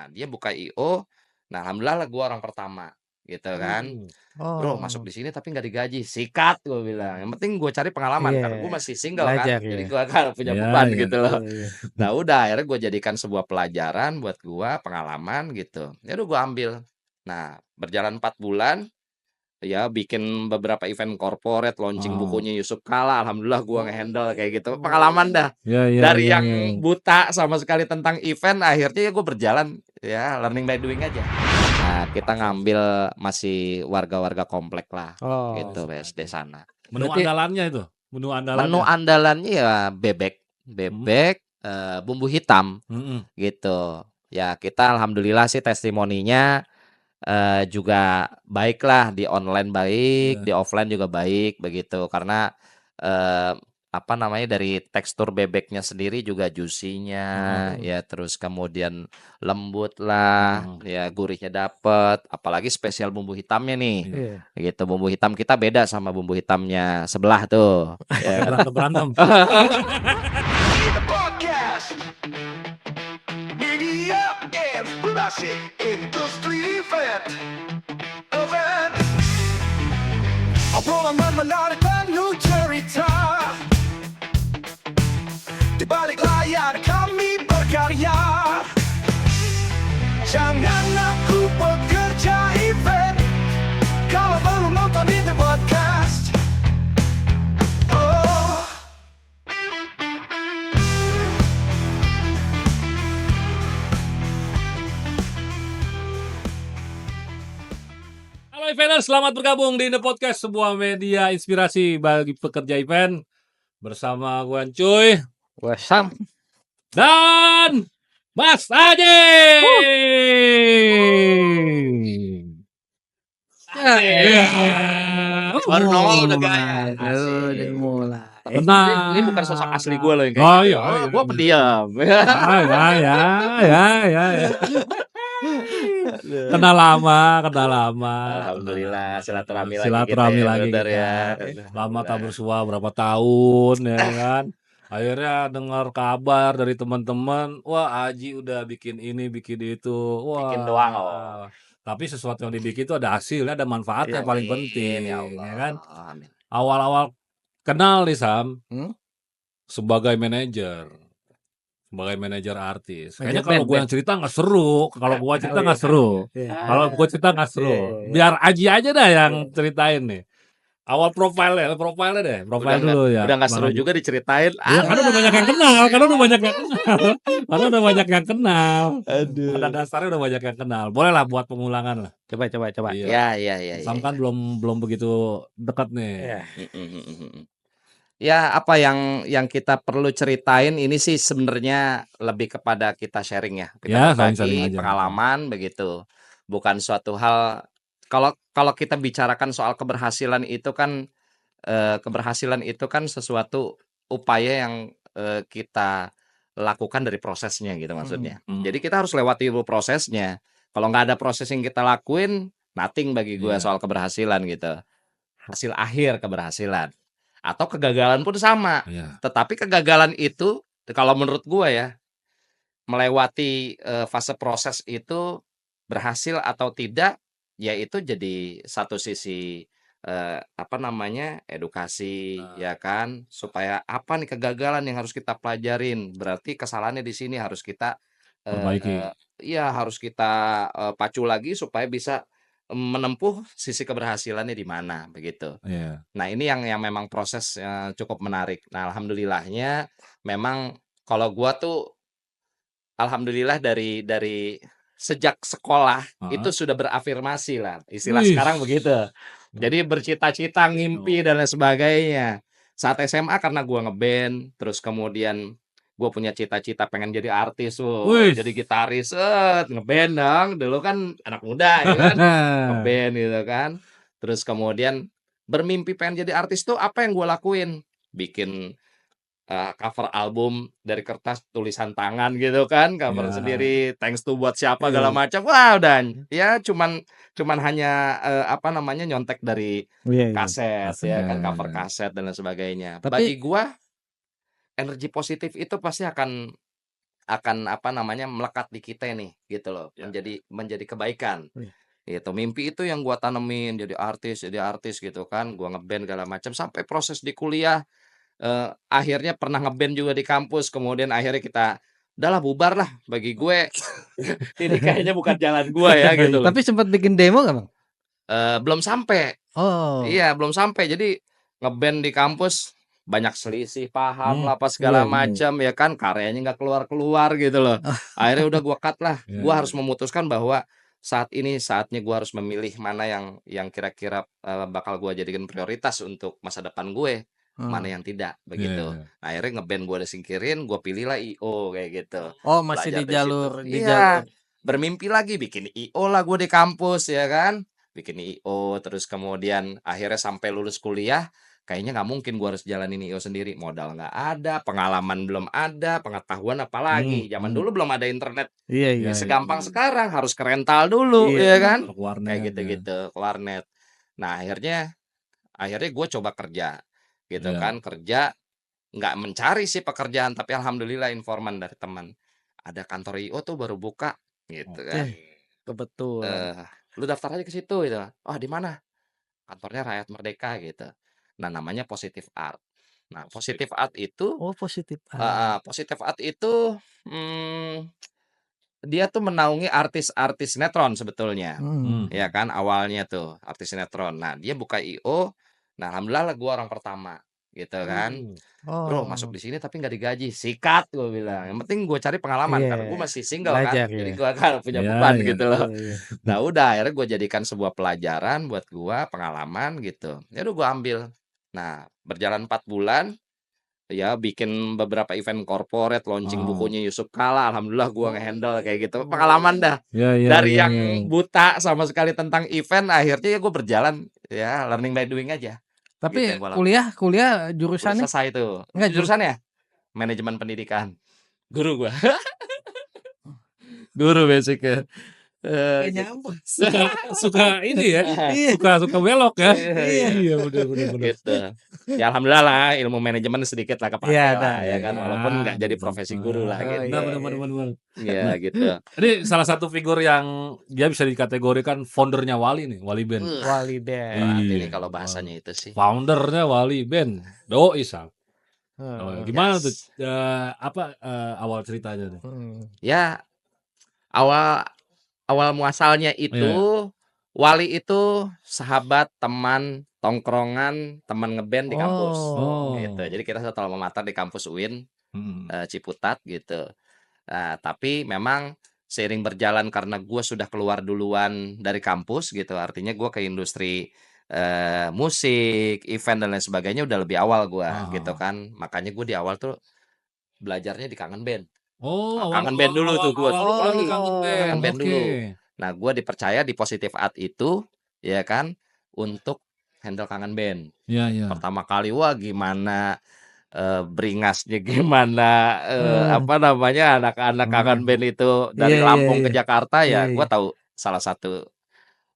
Nah, dia buka IO, nah alhamdulillah lah gue orang pertama, gitu kan. "Bro, masuk Oh, di sini tapi nggak digaji." "Sikat," gue bilang, "yang penting gue cari pengalaman." iya, Karena gue masih single kan, belajar jadi ya. gue kan punya Iya, beban iya. gitu Iya, loh. iya. Nah udah, akhirnya gue jadikan sebuah pelajaran buat gue, pengalaman gitu. Ya udah gue ambil. Nah, berjalan 4 bulan, ya bikin beberapa event corporate, launching Oh. bukunya Yusuf Kalla, alhamdulillah gue nge-handle kayak gitu. Oh. Pengalaman dah. Iya, iya, Dari iya, yang iya. buta sama sekali tentang event, akhirnya ya gue berjalan, ya learning by doing aja. Nah, kita ngambil masih warga-warga komplek lah, Oh, gitu BSD sana. Menu berarti andalannya itu? Menu Menu andalannya? andalannya ya bebek, Hmm. bumbu hitam, Mhm. gitu. Ya kita alhamdulillah sih testimoninya juga baik lah, di online baik, Iya. di offline juga baik, begitu. Karena, eee, apa namanya, dari tekstur bebeknya sendiri juga juicy-nya, Heeh. ya terus kemudian lembut lah, Heeh. ya gurihnya dapet, apalagi spesial bumbu hitamnya nih, Iya. iya. gitu. Bumbu hitam kita beda sama bumbu hitamnya sebelah tuh, ya kan. Berantem-berantem. The podcast. Media Inspirasi Industri Event. Obrolan menarik penuh cerita. Di balik layar kami berkarya. Jangan aku pekerja event kalau belum nonton di The Podcast. Oh. Halo eventers, selamat bergabung di The Podcast, sebuah media inspirasi bagi pekerja event. Bersama gue Cuy Gua Sam. dan Mas Aji. Ya, Baru nongol udah gaya. Aduh, udah mulai. Ini bukan sosok asli gue loh yang kayak Oh gitu. iya, iya, Gue iya. pendiam. Ya. Kenal lama. Alhamdulillah, silaturahmi lagi Silaturahmi kita ya, lagi brother kita. ya. Lama tak bersua berapa tahun ya kan. Akhirnya dengar kabar dari teman-teman, wah Aji udah bikin ini, bikin itu. Wah. Bikin doang loh. Tapi sesuatu yang dibikin itu ada hasilnya, ada manfaatnya, paling penting, Ya Allah. ya kan. Amin. Awal-awal kenal nih Sam, Hmm? sebagai manajer artis. Kayaknya Manajer kalau gue band. yang cerita nggak seru, kalau gue cerita Oh, nggak iya. seru, Iya. kalau gue cerita nggak seru. Iya. Biar Aji aja dah yang ceritain nih. Awal profilnya deh, profil dulu ya. Udah nggak Bang seru Aji. juga diceritain. Iya, karena udah banyak yang kenal, Aduh. Pada dasarnya udah banyak yang kenal. Boleh lah buat pengulangan lah. Coba. Iya. Ya. Sam kan belum begitu dekat nih. Iya. Ya, apa yang kita perlu ceritain ini sih sebenarnya lebih kepada kita sharing ya. Kita Ya, saling sharing berbagi aja. pengalaman begitu. Bukan suatu hal, kalau kita bicarakan soal keberhasilan itu kan sesuatu upaya yang kita lakukan dari prosesnya gitu maksudnya. Jadi kita harus lewati dulu prosesnya. Kalau nggak ada proses yang kita lakuin, nothing bagi gue Iya. soal keberhasilan gitu. Hasil akhir keberhasilan. Atau kegagalan pun sama. Iya. Tetapi kegagalan itu kalau menurut gue ya, melewati fase proses itu berhasil atau tidak, ya itu jadi satu sisi edukasi ya kan, supaya apa nih kegagalan yang harus kita pelajarin, berarti kesalahannya di sini harus kita Perbaiki. harus kita pacu lagi supaya bisa menempuh sisi keberhasilannya di mana begitu. Iya. Nah ini yang memang proses cukup menarik. Nah alhamdulillahnya memang kalau gua tuh alhamdulillah dari sejak sekolah itu sudah berafirmasi lah, istilah Wih. sekarang begitu. Jadi bercita-cita, ngimpi dan lain sebagainya. Saat SMA karena gua ngeband, terus kemudian gua punya cita-cita pengen jadi artis, Wih. jadi gitaris, ngeband dong. Dulu kan anak muda ya kan, ngeband gitu kan. Terus kemudian bermimpi pengen jadi artis tuh apa yang gua lakuin? Bikin cover album dari kertas tulisan tangan gitu kan, cover Iya. sendiri, thanks to buat siapa segala macam. Wah, udah ya cuman hanya nyontek dari Iya. kaset ya kan, cover Kaset. kaset dan lain sebagainya. Tapi- Bagi gua energi positif itu pasti akan apa namanya, melekat di kita nih, gitu loh, Ya. menjadi kebaikan. Wih. Gitu, mimpi itu yang gua tanemin, jadi artis gitu kan, gua nge-band segala macam, sampai proses di kuliah, akhirnya pernah nge-band juga di kampus, kemudian akhirnya kita, "Udahlah bubar lah," bagi gue, ini kayaknya bukan jalan gua ya, gitu loh. Tapi sempat bikin demo nggak, Bang? Belum sampai. Oh, Iya, belum sampai. Jadi nge-band di kampus banyak selisih paham lah apa iya segala iya. macam ya kan, karyanya nggak keluar-keluar gitu loh. Akhirnya udah gua cut lah. Ya, Gua ya. harus memutuskan bahwa saat ini saatnya gua harus memilih mana yang kira-kira, bakal gua jadikan prioritas untuk masa depan gue, mana Heeh. yang tidak, Iya, begitu. iya. Nah, akhirnya nge-band gua udah singkirin, gua pilihlah IO kayak gitu. Oh, masih Belajar di dari situ. jalur Iya, bermimpi lagi bikin IO lah gue di kampus ya kan. Bikin IO, terus kemudian akhirnya sampai lulus kuliah, kayaknya nggak mungkin gue harus jalanin IO sendiri. Modal nggak ada, pengalaman belum ada, pengetahuan apalagi. Zaman dulu belum ada internet Iya iya. Iya, iya. segampang sekarang, harus ke rental dulu Iya. ya kan. Ke warnet, Kayak ya. gitu-gitu, ke warnet. Nah, akhirnya gue coba kerja gitu Iya. kan, kerja nggak mencari sih pekerjaan, tapi alhamdulillah informan dari teman. Ada kantor IO tuh baru buka gitu kan. Kebetulan. Lu daftar aja ke situ gitu. Oh, di mana? Kantornya Rakyat Merdeka gitu. Nah, namanya Positive Art. Nah, Positive Art itu Oh, positif. Positive Art itu mmm, dia tuh menaungi artis-artis sinetron sebetulnya. Hmm. Ya kan awalnya tuh artis sinetron. Nah, dia buka IO. Nah, alhamdulillah lah gua orang pertama gitu kan. Bro, masuk Oh, di sini tapi nggak digaji. Sikat gue bilang. Yang penting gue cari pengalaman karena gue iya. masih single kan. Belajar Jadi ya. gue kan punya Iya, beban iya. gitu loh. Iya iya. Nah, udah akhirnya gue jadikan sebuah pelajaran buat gue, pengalaman gitu. Ya udah gue ambil. Nah, berjalan 4 bulan, ya bikin beberapa event corporate, launching Oh. bukunya Yusuf Kala. Alhamdulillah gue nge-handle kayak gitu. Pengalaman dah. Iya, iya, Dari iya, yang iya. buta sama sekali tentang event, akhirnya ya gue berjalan ya learning by doing aja. Gitu Tapi yang gua lakukan. kuliah Udah jurusannya selesai tuh. enggak Jurusannya? Manajemen pendidikan. Guru gua. Guru basicnya. nggak Gitu. nyambung. Suka ini ya, Iya. suka belok ya. Iya. Iya, bener, bener, bener. Gitu. Ya alhamdulillah lah ilmu manajemen sedikit lah kepake Iya, lah ada. ya kan, Ya, walaupun nggak jadi profesi guru lah Oh, gitu. Benar, iya, benar, benar, iya. benar. Iya Nah, gitu. ini salah satu figur yang dia bisa dikategorikan foundernya Wali nih, Wali Band. Wali Band. Berat Iya. ini kalau bahasanya itu sih. Foundernya Wali Band. Doi Sam. Heeh. Gimana Yes. tuh awal ceritanya tuh? Ya awal muasalnya itu Wali itu sahabat, teman, tongkrongan, teman ngeband di kampus. Oh. Gitu. Jadi kita satu alma mater di kampus UIN, Hmm. Ciputat gitu. Nah, tapi memang seiring berjalan karena gue sudah keluar duluan dari kampus gitu, artinya gue ke industri musik, event dan lain sebagainya udah lebih awal gue gitu kan. Makanya gue di awal tuh belajarnya di Kangen Band. Oh, Kangen Band dulu tuh gue. awal di Kangen Band. Kangen Band Oke. dulu. Nah, gue dipercaya di Positive Art itu, ya kan, untuk handle Kangen Band. Iya, iya. Pertama kali, wah gimana beringasnya, gimana apa namanya anak-anak Kangen Band itu dari Iya, iya, Lampung ke iya. Jakarta ya, Iya, gue iya. tahu salah satu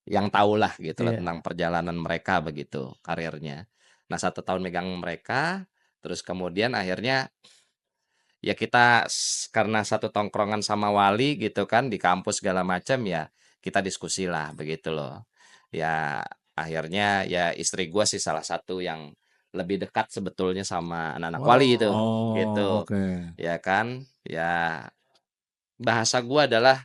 yang tahu lah gitu lah Iya. tentang perjalanan mereka begitu karirnya. Nah, 1 tahun megang mereka, terus kemudian akhirnya ya kita karena satu tongkrongan sama Wali gitu kan di kampus segala macam ya kita diskusi lah begitu loh. Ya akhirnya ya istri gua sih salah satu yang lebih dekat sebetulnya sama anak-anak Wali itu Oh, gitu. oke. Ya kan? Ya bahasa gua adalah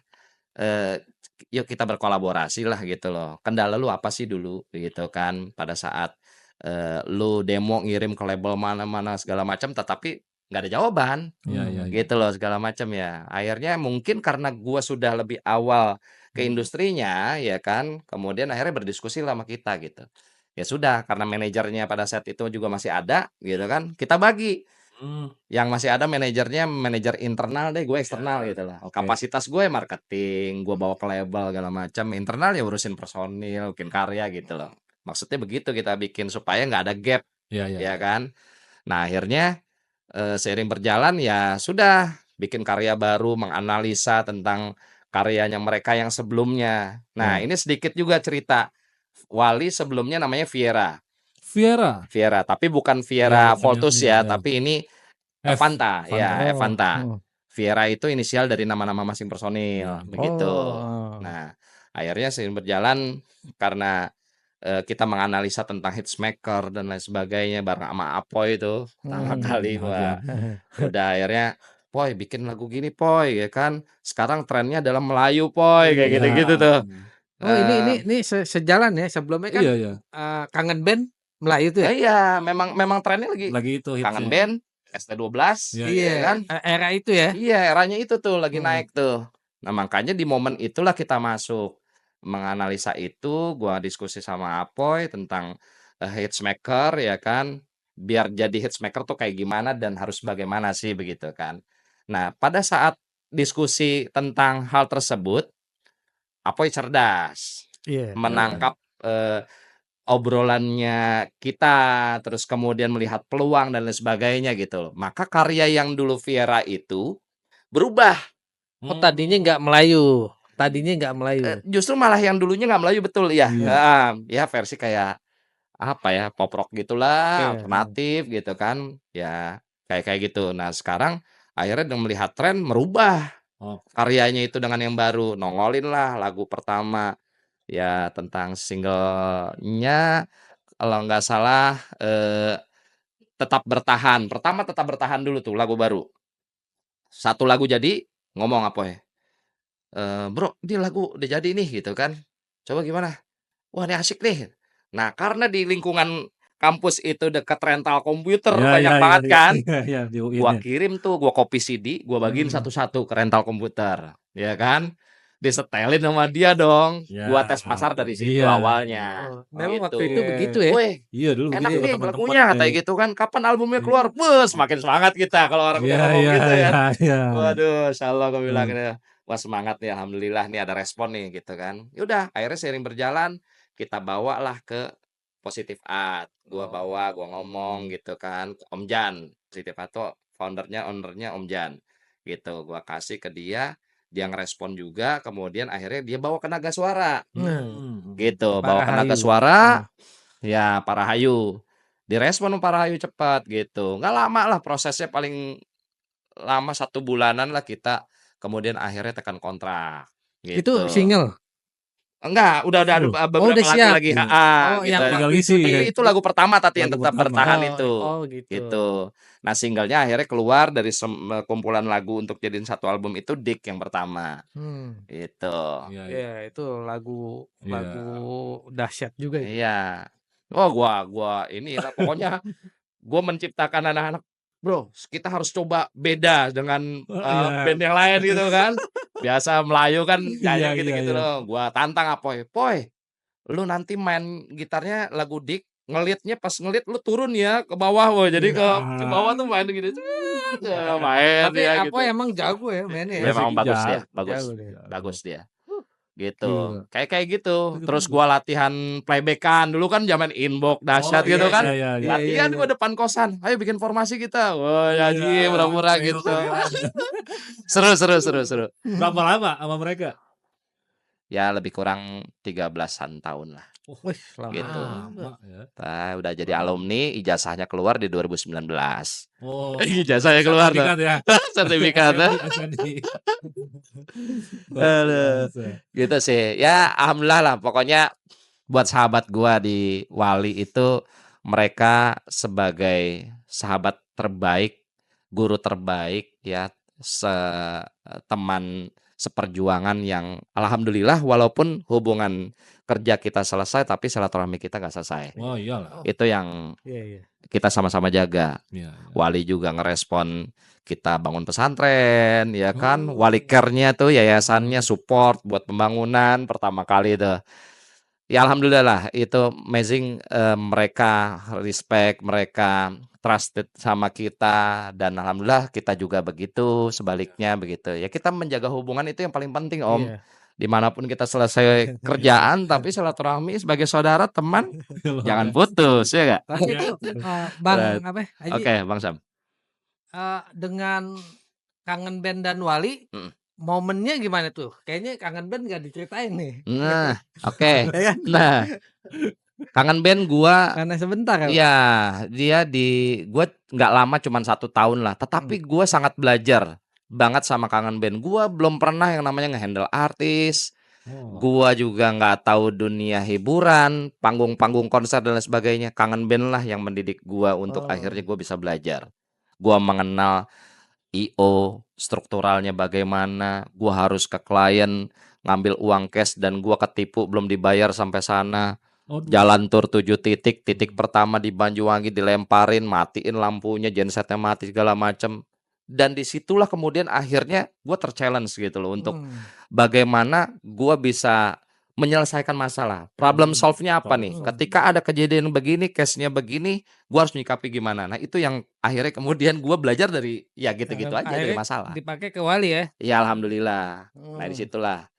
yuk kita berkolaborasi lah gitu loh. Kendala lu apa sih dulu gitu kan pada saat lu demo ngirim ke label mana-mana segala macam tetapi nggak ada jawaban. Iya, iya, iya. Gitu loh segala macam ya. Akhirnya mungkin karena gua sudah lebih awal ke industrinya ya kan, kemudian akhirnya berdiskusi lah sama kita gitu. Ya sudah karena manajernya pada saat itu juga masih ada gitu kan, kita bagi. Hmm. Yang masih ada manajer internal deh, gue eksternal gitu lah. Oke. Kapasitas gue marketing, gue bawa ke label segala macam. Internal ya urusin personil, bikin karya gitu loh. Maksudnya begitu kita bikin supaya nggak ada gap, Iya, iya. ya kan. Nah akhirnya seiring berjalan ya sudah bikin karya baru, menganalisa tentang karyanya mereka yang sebelumnya. Nah ini sedikit juga cerita. Wali sebelumnya namanya Viera, Viera. tapi bukan Iya, Viera bukan yang Voltus ini, ya, ya. tapi ini F. Evanta, ya Fanta. Evanta. Viera itu inisial dari nama-nama masing personil, begitu. Oh. Nah, akhirnya seiring berjalan karena, kita menganalisa tentang hitmaker dan lain sebagainya bareng sama Apoy itu pertama kali, Oke. wah udah akhirnya, "Poy bikin lagu gini Poy," ya kan, "sekarang trennya adalah Melayu Poy," kayak Iya. gitu-gitu tuh. Oh ini Eee, sejalan ya, sebelumnya kan, Iya, iya. Kangen Band Melayu tuh ya? iya memang trennya lagi Lagi itu Kangen hitsnya. Band, ST12, Iya, Iya, ya kan. era itu ya? Iya, eranya itu tuh lagi Hmm. naik tuh. Nah, makanya di momen itulah kita masuk. Menganalisa itu, gua diskusi sama Apoy tentang, hitsmaker ya kan, biar jadi hitsmaker tuh kayak gimana dan harus bagaimana sih begitu kan. Nah, pada saat diskusi tentang hal tersebut, Apoy cerdas, Iya. menangkap, obrolannya kita, terus kemudian melihat peluang dan lain sebagainya gitu loh. Maka karya yang dulu Viera itu berubah. Oh tadinya nggak Melayu, tadinya nggak Melayu. Justru malah yang dulunya nggak Melayu betul ya, Iya. heeh, ya versi kayak apa ya, pop rock gitulah, Oke. alternatif gitu kan, ya kayak gitu. Nah sekarang akhirnya dengan melihat tren merubah Oh. karyanya itu dengan yang baru, nongolin lah lagu pertama ya tentang singlenya kalau nggak salah, Tetap Bertahan. Pertama Tetap Bertahan dulu tuh lagu baru. Satu lagu jadi ngomong Apoy, "Bro, ini lagu udah jadi nih," gitu kan. "Coba gimana?" "Wah, ini asik nih." Nah, karena di lingkungan kampus itu dekat rental komputer Iya, banyak iya, iya, banget iya, kan, iya, iya, di UIN gua ya. kirim tuh, gua copy CD, gua bagiin satu-satu ke rental komputer, ya kan. Disetelin sama dia dong, gua Ya, tes pasar dari situ iya. awalnya, Oh, memang waktu gitu. itu begitu ya? "Weh, Iya dulu enak begitu nih teman-teman lagunya," katanya kayak gitu kan, "kapan albumnya iya. keluar?" Wes, semakin semangat kita kalau orang udah Iya, ngomong iya, gitu iya, kan. iya. Waduh, insyaallah gua bilang Mmm. gitu, "Wah, semangat nih, alhamdulillah nih ada respon nih," gitu kan. Ya udah, akhirnya seiring berjalan kita bawalah ke Positive Art. Gua bawa, gua ngomong gitu kan, ke Om Jan. Positive Art tuh owner-nya Om Jan, gitu. Gua kasih ke dia, dia ngerespon juga, kemudian akhirnya dia bawa ke Naga Suara, gitu. Pak Bawa ke Naga Rahayu. Suara, ya Pak Rahayu. Direspon sama Pak Rahayu cepat, gitu. Nggak lama lah prosesnya, paling lama 1 bulanan lah kita, kemudian akhirnya tekan kontrak, Itu gitu. single? Enggak, udah ada Full. beberapa udah lagu siap. lagi, Iya. heeh, Oh, gitu. yang Tinggal waktu ngisi. itu Tapi itu lagu pertama yang Lagu Tetap pertama. Bertahan Oh, itu, oh gitu. gitu. Nah, singlenya akhirnya keluar dari kumpulan lagu untuk jadiin satu album itu Dik yang pertama, Hmm. gitu. Iya, iya. Ya itu lagu Iya. dahsyat juga itu. Iya. Oh, gua inilah pokoknya gua menciptakan anak-anak, "Bro, kita harus coba beda dengan, Iya. band yang lain," gitu kan. Biasa Melayu kan Iya, nyanyi iya, gitu-gitu iya. loh. Gua tantang Apoy, "Poy, lu nanti main gitarnya lagu Dik, ngelitnya pas ngelit lu turun ya ke bawah, woy. Jadi ke bawah tuh main gini, main Tapi dia apa gitu." emang jago ya mainnya ya? Basic Memang bagus dia, jago, bagus, Jago dia. bagus dia, gitu. Gila. Kayak gitu. Itu Terus kan gua latihan playback-an, dulu kan zaman inbox dahsyat iya, gitu kan. iya, iya, iya. Latihan gua depan kosan, "Ayo bikin formasi kita." Wah, nyanyi Iya, pura-pura itu gitu. kan. Seru seru seru seru. Berapa lama sama mereka? Ya lebih kurang 13-an tahun lah, Wih, lama. gitu. Lama ya. Nah, udah jadi alumni, ijazahnya keluar di 2019. Oh, Ijazahnya keluar tuh, sertifikat ya. sertifikat. SNI. Aduh, gitu sih. Ya alhamdulillah lah, pokoknya buat sahabat gua di Wali itu, mereka sebagai sahabat terbaik, guru terbaik ya, teman seperjuangan yang alhamdulillah walaupun hubungan kerja kita selesai, tapi silaturahmi kita nggak selesai. Oh iyalah. Itu yang Iya, iya. kita sama-sama jaga. Iya, iya. Wali juga ngerespon kita bangun pesantren, ya kan. Oh. Wali Care-nya tuh yayasannya support buat pembangunan pertama kali itu. Ya alhamdulillah lah, itu amazing, mereka respect, mereka trusted sama kita, dan alhamdulillah kita juga begitu, sebaliknya begitu. Ya kita menjaga hubungan itu yang paling penting, Om. Iya. Dimanapun kita selesai kerjaan, tapi silaturahmi sebagai saudara, teman, jangan putus, ya nggak? Tapi itu Bang Right. apa Haji, Oke, Bang Sam. dengan Kangen Band dan Wali, Mhm. momennya gimana tuh? Kayaknya Kangen Band nggak diceritain nih. Nah, oke. Ya kan? Nah, Kangen Band gua, Karena sebentar ya. iya, dia gua nggak lama, cuman 1 tahun lah, tetapi gua sangat belajar banget sama Kangen Band. Gua belum pernah yang namanya nge-handle artis. Oh. Gua juga nggak tahu dunia hiburan, panggung-panggung konser dan lain sebagainya. Kangen Band lah yang mendidik gua untuk Oh. akhirnya gua bisa belajar. Gua mengenal IO, strukturalnya bagaimana, gua harus ke klien ngambil uang cash dan gua ketipu belum dibayar sampai sana. Aduh. Jalan tur 7 titik, titik pertama di Banyuwangi dilemparin, matiin lampunya, gensetnya mati segala macem. Dan disitulah kemudian akhirnya gua ter-challenge gitu loh untuk bagaimana gua bisa menyelesaikan masalah. Problem solve-nya apa nih? Problem. Ketika ada kejadian begini, case-nya begini, gua harus menyikapi gimana. Nah, itu yang akhirnya kemudian gua belajar dari ya gitu-gitu aja dari Akhirnya masalah. dipakai ke Wali ya? Ya alhamdulillah. Nah, Hmm. disitulah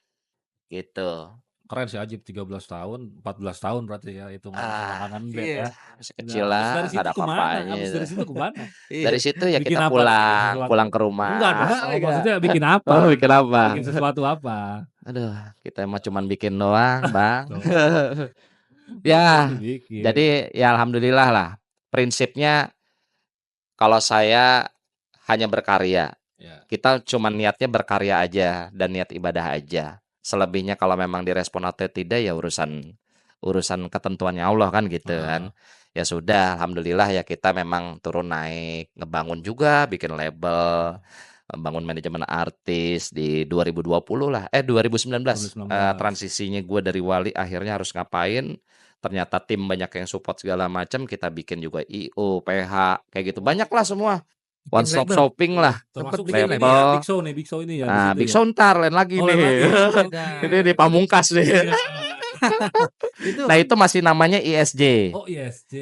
gitu. Keren sih Ajib 13 tahun, 14 tahun berarti ya hitungannya sama Kangen Band Iya. ya. Masih Nah, kecil abis lah, dari nggak situ ada kemana? apa-apanya Abis itu. dari situ kemana? Dari situ ya Bikin kita apa tuh? Bikin pulang, sesuatu? pulang ke Enggak rumah. dong, Enggak. maksudnya bikin apa? Oh, bikin apa? Bikin sesuatu apa? Aduh, kita mah cuman bikin doang, Bang. Tuh. Ya, Bikin. jadi ya alhamdulillah lah. Prinsipnya kalau saya hanya berkarya. Ya. Kita cuma niatnya berkarya aja dan niat ibadah aja. Selebihnya kalau memang direspon atau tidak ya urusan ketentuannya Allah kan gitu kan. Ya sudah, alhamdulillah ya kita memang turun naik, ngebangun juga, bikin label, bangun manajemen artis di 2020 lah, 2019. 2019. Transisinya gue dari Wali akhirnya harus ngapain? Ternyata tim banyak yang support segala macam, kita bikin juga IO, PH, kayak gitu. Banyak lah semua. One Bikin stop label. shopping lah. Termasuk bikin bikin ini label. ya, Big Show nih, Big Show ini ya. di Nah, situ Big ya? Show ntar lain lagi Oh, nih. lain lagi. Beda. Ini di Pamungkas nih. Iya. Nah, itu masih namanya ISJ. Oh, ISJ.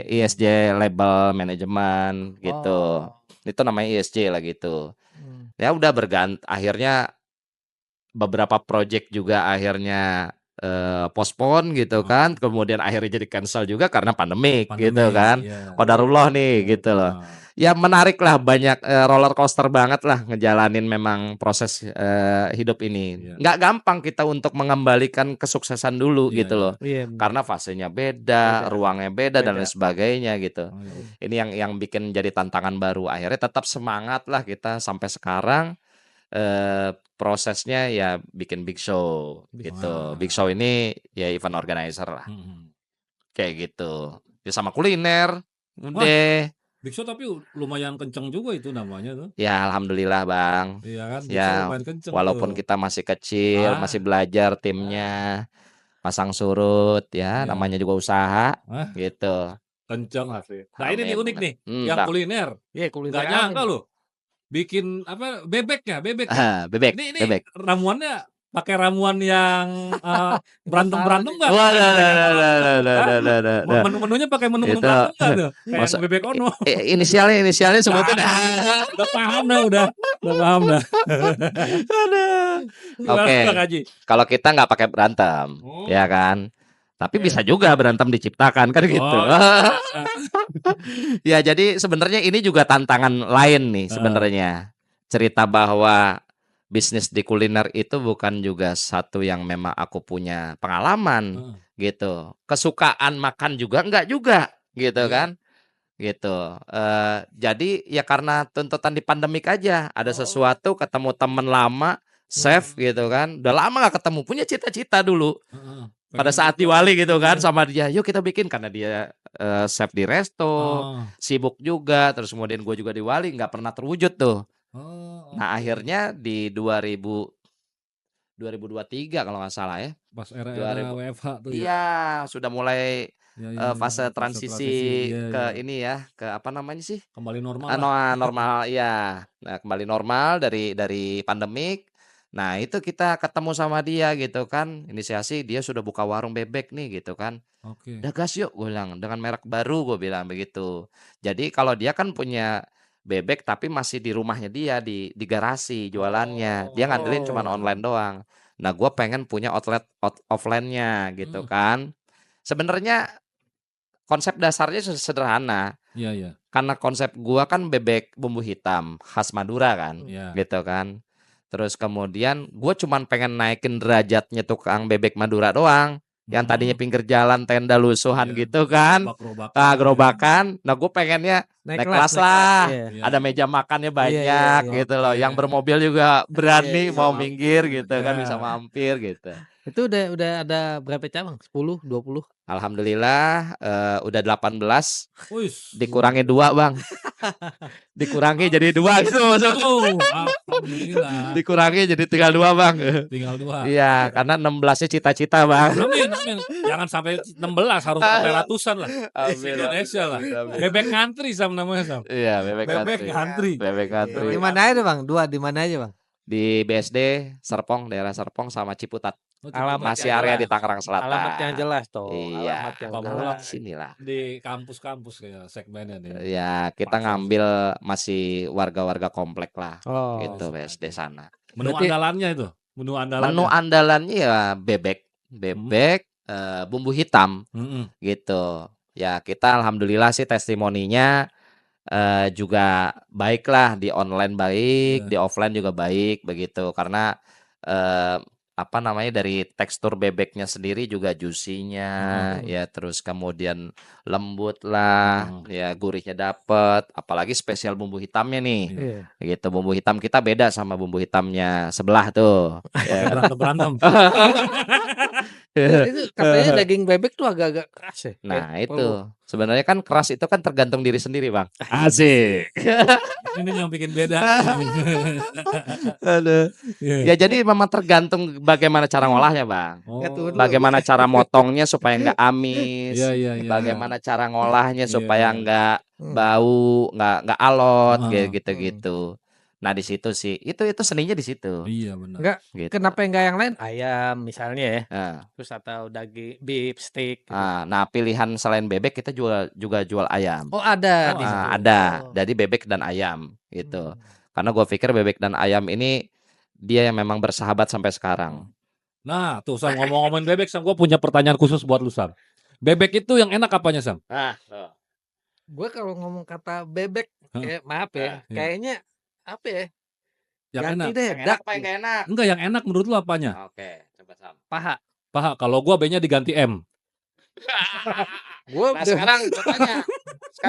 ISJ label manajemen gitu. Oh. Itu namanya ISJ lah gitu. Hmm. Ya udah akhirnya beberapa project juga akhirnya postpone gitu kan. Kemudian akhirnya jadi cancel juga karena pandemik gitu kan. Iya. Qadarullah nih gitu loh. Ya menarik lah, banyak roller coaster banget lah ngejalanin memang proses hidup ini. Iya. Nggak gampang kita untuk mengembalikan kesuksesan dulu Iya, gitu loh. Iya. benar. Karena fasenya beda, Beda. ruangnya beda dan Beda. lain sebagainya gitu. Oh, iya. Ini yang bikin jadi tantangan baru. Akhirnya tetap semangat lah kita sampai sekarang. Prosesnya ya bikin Big Show gitu. Wah. Big Show ini ya event organizer lah. Mm-mm. Kayak gitu. Ya sama kuliner. Wah. Udah. Big Show tapi lumayan kenceng juga itu namanya tuh. Ya alhamdulillah Bang. Iya kan? Big Ya, Show lumayan kenceng walaupun tuh. kita masih kecil, Ah. masih belajar timnya, pasang surut ya, Iya. namanya juga usaha Ah. gitu. Kenceng asli. Nah, ini nih Amin, unik bener. nih, Hmm, yang Bang. kuliner. Iya, kuliner Nggak apa nyangka nih? loh. Bikin apa bebeknya. Bebek, Ini bebek. ramuannya pakai ramuan yang berantem-berantem nggak? Wah, nah. Menu-menunya pakai menu-menu Itu, berantem nggak tuh? Kayak masa- bebek ono. Inisialnya sebutin. Udah paham dah, udah paham dah. Oke. Gimana, Kak Haji? Kalau kita nggak pakai berantem, Oh. ya kan? Tapi Iya. bisa juga berantem diciptakan kan gitu. Oh, Ya jadi sebenarnya ini juga tantangan lain nih sebenarnya. Cerita bahwa bisnis di kuliner itu bukan juga satu yang memang aku punya pengalaman gitu. Kesukaan makan juga enggak juga gitu Iya. kan. Gitu. Jadi ya karena tuntutan di pandemik aja, ada sesuatu ketemu temen lama, chef gitu kan. Udah lama nggak ketemu, punya cita-cita dulu. Pada saat di Wali gitu kan sama dia, yuk kita bikin karena dia chef di resto, sibuk juga, terus kemudian gue juga di Wali nggak pernah terwujud tuh. Nah akhirnya di 2023 kalau nggak salah ya. Pas era-era 2000. WFH tuh ya. Iya, sudah mulai Ya, fase transisi iya, ke iya. ini ya, ke apa namanya sih? Kembali normal lah. Normal ya. Nah, kembali normal dari pandemik. Nah, itu kita ketemu sama dia gitu kan. Inisiasi dia sudah buka warung bebek nih gitu kan. Oke. Udah gas yuk gue bilang dengan merek baru gue bilang begitu. Jadi kalau dia kan punya bebek tapi masih di rumahnya dia di garasi jualannya. Dia ngandelin cuma online doang. Nah, gue pengen punya outlet offline-nya gitu kan. Sebenarnya konsep dasarnya sederhana. Iya, iya. Karena konsep gua kan bebek bumbu hitam khas Madura kan, Iya. gitu kan. Terus kemudian gue cuman pengen naikin derajatnya tukang bebek Madura doang. Yang tadinya pinggir jalan tenda lusuhan Iya. gitu kan. Gerobak-gerobakan. Gerobakan. Nah gue pengennya naik kelas lah. Iya. Iya. Ada meja makannya Iya, banyak iya. gitu loh. Iya. Yang bermobil juga berani Iya, mau iya. minggir gitu kan, Iya. bisa mampir gitu. Itu udah ada berapa cabang? 10, 20? Alhamdulillah udah 18, Wis. dikurangi 2 Bang. Dikurangi jadi 2 gitu maksudnya. Oh, alhamdulillah. Dikurangi jadi tinggal 2 Bang. Tinggal 2. Iya, karena 16-nya cita-cita Bang. Amin, amin. Jangan sampai 16, harus sampai ratusan lah. Amin. Indonesia lah. Amin. Bebek ngantri Sam namanya Sam. Iya, bebek Bebek ngantri. ngantri. Bebek ngantri. Di mana aja Bang? 2 di mana aja Bang? Di BSD Serpong, daerah Serpong sama Ciputat. Oh, Alamat Masih yang area jelas. di Tangerang Selatan. Alamat yang jelas tuh. Iya, Alamat yang Apa jelas. mula? sinilah. Di kampus-kampus kayak segmennya nih. Ya, kita Pasar. ngambil masih warga-warga komplek lah. Oh. Gitu BSD sana. Menu Berarti- andalannya itu. Menu andalannya. Menu andalannya ya bebek, bumbu hitam Mm-mm. gitu. Ya, kita alhamdulillah sih testimoninya juga baik lah, di online baik, Iya. di offline juga baik begitu. Karena apa namanya, dari tekstur bebeknya sendiri juga juicy-nya, ya terus kemudian lembut lah, ya gurihnya dapet. Apalagi spesial bumbu hitamnya nih, Iya. gitu. Bumbu hitam kita beda sama bumbu hitamnya sebelah tuh. Ya kan? Berantem. Itu katanya daging bebek tuh agak-agak keras ya. Nah Kayak itu sebenarnya kan keras itu kan tergantung diri sendiri Bang. Asik. Ini yang bikin beda. Aduh. Iya. Ya jadi memang tergantung bagaimana cara ngolahnya Bang. Oh. Ya, tuh. Bagaimana cara motongnya supaya nggak amis. Iya, iya, iya. Bagaimana cara ngolahnya Iya, supaya iya. nggak Hmm. bau, nggak alot, Ah. kayak gitu-gitu. Nah di situ sih, itu seninya di situ. Iya benar. Enggak, Gitu. kenapa enggak yang lain? Ayam misalnya ya. Nah, Terus atau daging beef steak gitu. nah, pilihan selain bebek kita juga jual ayam. Oh, ada di situ. Ada, Oh. jadi bebek dan ayam gitu. Hmm. Karena gue pikir bebek dan ayam ini dia yang memang bersahabat sampai sekarang. Nah, tuh Sam ngomong-ngomongin bebek Sam, gue punya pertanyaan khusus buat lu Sam. Bebek itu yang enak apanya Sam? Nah, Gue kalau ngomong kata bebek, Hah? maaf ya, Iya. kayaknya apa ya? Yang Ganti enak. deh, yang enak dak apa yang gak enak? Enggak, yang enak menurut lu apanya? Oke, coba Sam. paha. Paha. Kalau gua B-nya diganti M. Gue Nah sekarang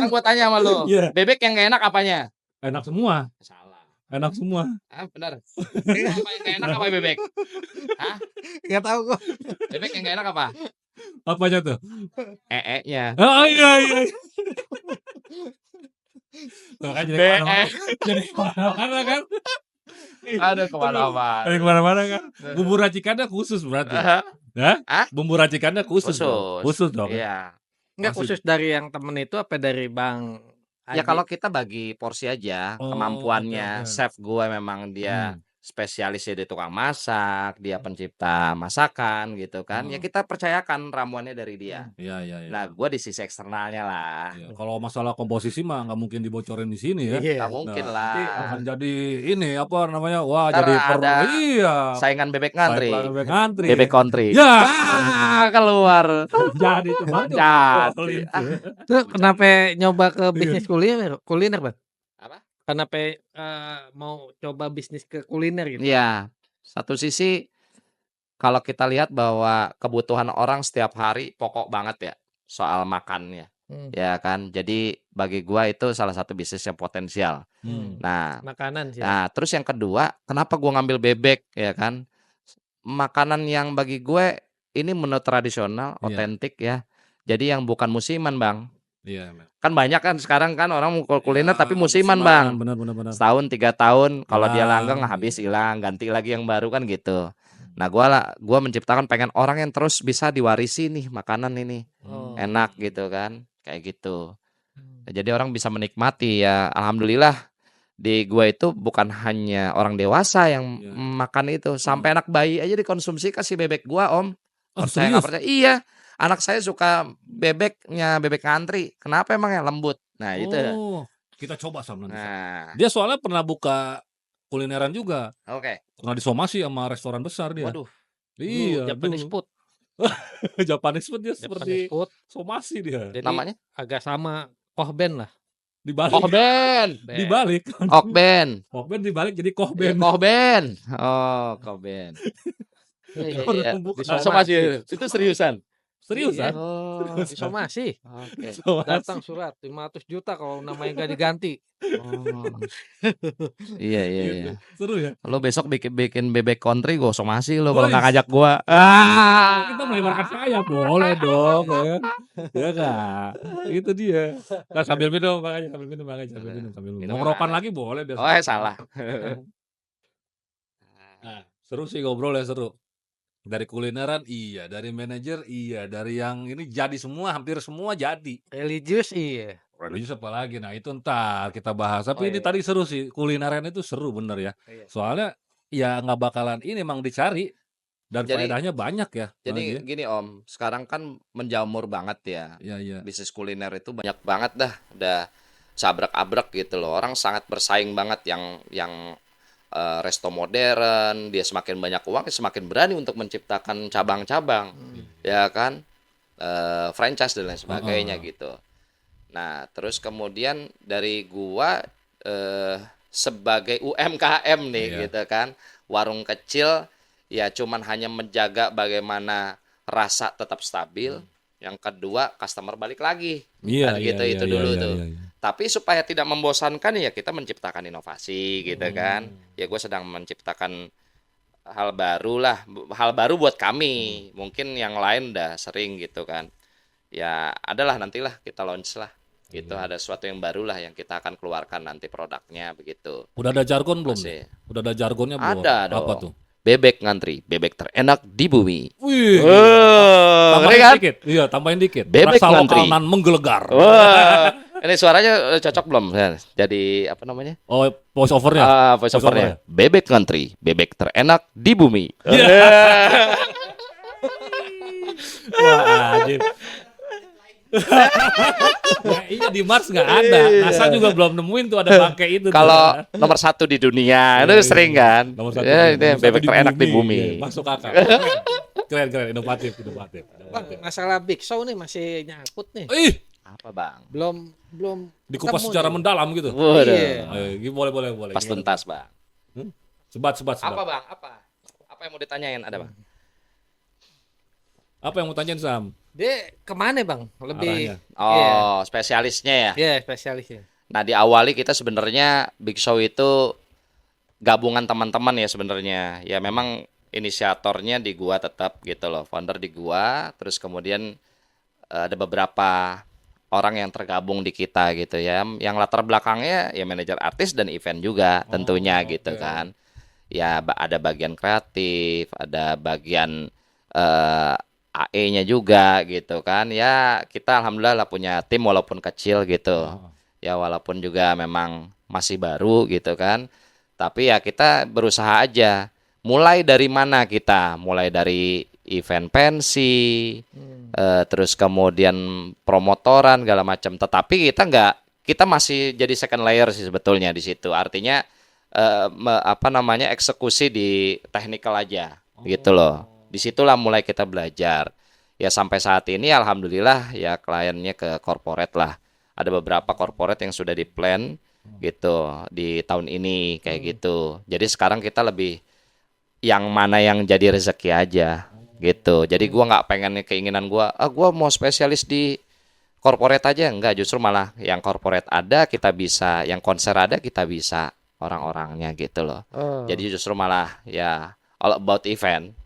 gue tanya, sama lu, Iya. bebek yang gak enak apanya? Enak semua. Salah. Enak semua. Ah benar. Apa yang gak enak apa bebek? Hah? nggak tahu gue. Bebek yang gak enak apa? Apanya tuh? Nya. Oh iya iya. Tuh kan jadi BE. kemana-mana. Jadi kemana-mana kan? Aduh kemana-mana. Jadi kemana-mana kan? Bumbu racikannya khusus berarti. Hah? Bumbu racikannya khusus. dong. Khusus dong. Iya. Nggak Masih- khusus dari yang temen itu apa dari Bang Ya Aji? kalau kita bagi porsi aja Oh, kemampuannya. oke, oke. Chef gue memang dia Hmm. spesialisnya di tukang masak, dia pencipta masakan gitu kan. Ya kita percayakan ramuannya dari dia. Iya iya iya. Nah, gue di sisi eksternalnya lah. Iya, kalau masalah komposisi mah nggak mungkin dibocorin di sini ya. Iya. Gak mungkin Nah, lah. Akan jadi ini apa namanya? Wah, Ntar jadi ada iya. Saingan bebek ngantri. Bebek ngantri. Bebek country. Ya, Keluar. jadi tuh banyak. Jadi. Terus kenapa nyoba ke bisnis kuliner Bang? Apa? Kenapa mau coba bisnis ke kuliner gitu? Iya. Satu sisi kalau kita lihat bahwa kebutuhan orang setiap hari pokok banget ya soal makannya. Hmm. Ya kan. Jadi bagi gua itu salah satu bisnis yang potensial. Hmm. Nah, Makanan sih. terus yang kedua, kenapa gua ngambil bebek ya kan? Makanan yang bagi gue ini menu tradisional, Iya. otentik ya. Jadi yang bukan musiman, Bang. Iya, Bang. Kan banyak kan sekarang kan orang mau kuliner tapi musiman, Bang. Benar benar benar. Setahun 3 tahun kalau dia Hilang, langgeng habis hilang, ganti lagi yang baru kan gitu. Nah, gua menciptakan pengen orang yang terus bisa diwarisi nih makanan ini. Oh. Enak gitu kan. Kayak gitu. Hmm. Jadi orang bisa menikmati ya. Alhamdulillah di gua itu bukan hanya orang dewasa yang Iya. makan itu, sampai anak bayi aja dikonsumsi kasih bebek gua, Om. Oh, Percaya nggak serius? percaya? Iya. Anak saya suka bebeknya, bebek ngantri. Kenapa emangnya lembut? Nah, itu. Oh, kita coba sama nanti. Nah, Dia soalnya pernah buka kulineran juga. oke. Pernah disomasi sama restoran besar dia. Waduh. Iya, Japanese dulu. food. Japanese food dia Japanese seperti food. somasi dia. Jadi Namanya? agak sama kohben lah. Dibalik. Kohben. Dibalik. Okben. Kohben dibalik jadi kohben. Kohben. Oh, Kohben. Iya, iya, iya. Orang buka. Somasi itu seriusan. Seriusan? Oh, Seriusan? Somasi. oke. Datang surat 500 juta kalau namanya nggak diganti. Oh, iya iya Gitu. iya. Seru ya? Lo besok bikin bikin bebek country gue somasi lo kalau Wes. nggak ngajak gua. Kita melebarkan sayap, boleh dong, ya kan? Ya nggak? Itu dia. Nah, sambil minum makanya, sambil minum. Minum yang Ngorokan ada. lagi boleh biar Oh, salah. Nah, seru sih ngobrol ya, seru. Dari kulineran iya, dari manajer iya, dari yang ini jadi semua, hampir semua jadi. Religius iya. Religius apa lagi? Nah, itu entar kita bahas. Oh Tapi ini iya. tadi seru sih, kulineran itu seru bener ya. Iya. Soalnya ya nggak bakalan ini emang dicari dan Jadi faedahnya banyak ya. jadi Bang Haji ya. gini Om, sekarang kan menjamur banget ya. Iya, iya. Bisnis kuliner itu banyak banget dah, udah sabrak-abrek gitu loh. Orang sangat bersaing banget yang resto modern, dia semakin banyak uang, dia semakin berani untuk menciptakan cabang-cabang, ya kan, franchise dan lain sebagainya Heeh. gitu. Nah, terus kemudian dari gua sebagai UMKM nih Iya. gitu kan, warung kecil ya cuman hanya menjaga bagaimana rasa tetap stabil. Yang kedua, customer balik lagi. Iya, Kan iya, gitu iya, itu iya, dulu iya, tuh. iya, iya. Tapi supaya tidak membosankan ya kita menciptakan inovasi gitu kan. Ya gue sedang menciptakan hal baru lah, hal baru buat kami. Mungkin yang lain udah sering gitu kan. Ya adalah nantilah kita launch lah. Gitu ada sesuatu yang baru lah yang kita akan keluarkan nanti produknya begitu. Udah ada jargon belum Masih. nih? Udah ada jargonnya belum? Ada Apa dong. tuh? Bebek ngantri, bebek terenak di bumi. Wih, Ngeri tambahin kan? dikit. Iya, tambahin dikit. Bebek Rasa ngantri. lokal nan menggelegar. Wah, ini suaranya cocok belum? Jadi apa namanya? Oh, voice overnya. Voice overnya. Bebek ngantri, bebek terenak di bumi. Wah, anjir. Ya, iya di Mars nggak ada. NASA juga belum nemuin tuh ada bangkai itu. Kalau nomor 1 di dunia itu sering kan? Nomor satu, Ya, nomor itu satu bebek terenak di bumi. Iya, masuk akal. Keren, inovatif. Bang, masalah Big Show nih masih nyangkut nih. Ih, Apa bang? Belum dikupas ketemu secara nih. mendalam gitu. Waduh. Iya. Boleh. Pas Gimana? tuntas bang. Sebat. Apa bang? Apa yang mau ditanyain? Ada bang? Apa yang mau tanyain Sam? Dia kemana bang? Lebih. Arahnya. Oh, spesialisnya ya. Iya spesialisnya. Nah, diawali kita sebenarnya Big Show itu gabungan teman-teman ya sebenarnya. Ya memang inisiatornya di gua tetap gitu loh, founder di gua, terus kemudian ada beberapa orang yang tergabung di kita gitu ya. Yang latar belakangnya ya manajer artis dan event juga tentunya gitu oke. kan. Ya ada bagian kreatif, ada bagian AE-nya juga gitu kan. Ya kita alhamdulillah lah punya tim walaupun kecil gitu. Ya walaupun juga memang masih baru gitu kan. Tapi ya kita berusaha aja. Mulai dari mana kita? Mulai dari event pensi, terus kemudian promotoran segala macam. Tetapi kita masih jadi second layer sih sebetulnya di situ. Artinya eksekusi di technical aja gitu loh. Disitulah mulai kita belajar. Ya sampai saat ini alhamdulillah ya kliennya ke corporate lah. Ada beberapa corporate yang sudah di-plan gitu di tahun ini kayak gitu. Jadi sekarang kita lebih yang mana yang jadi rezeki aja gitu. Jadi gua nggak pengen keinginan gua mau spesialis di corporate aja, enggak, justru malah yang corporate ada kita bisa, yang konser ada kita bisa orang-orangnya gitu loh. Jadi justru malah ya all about event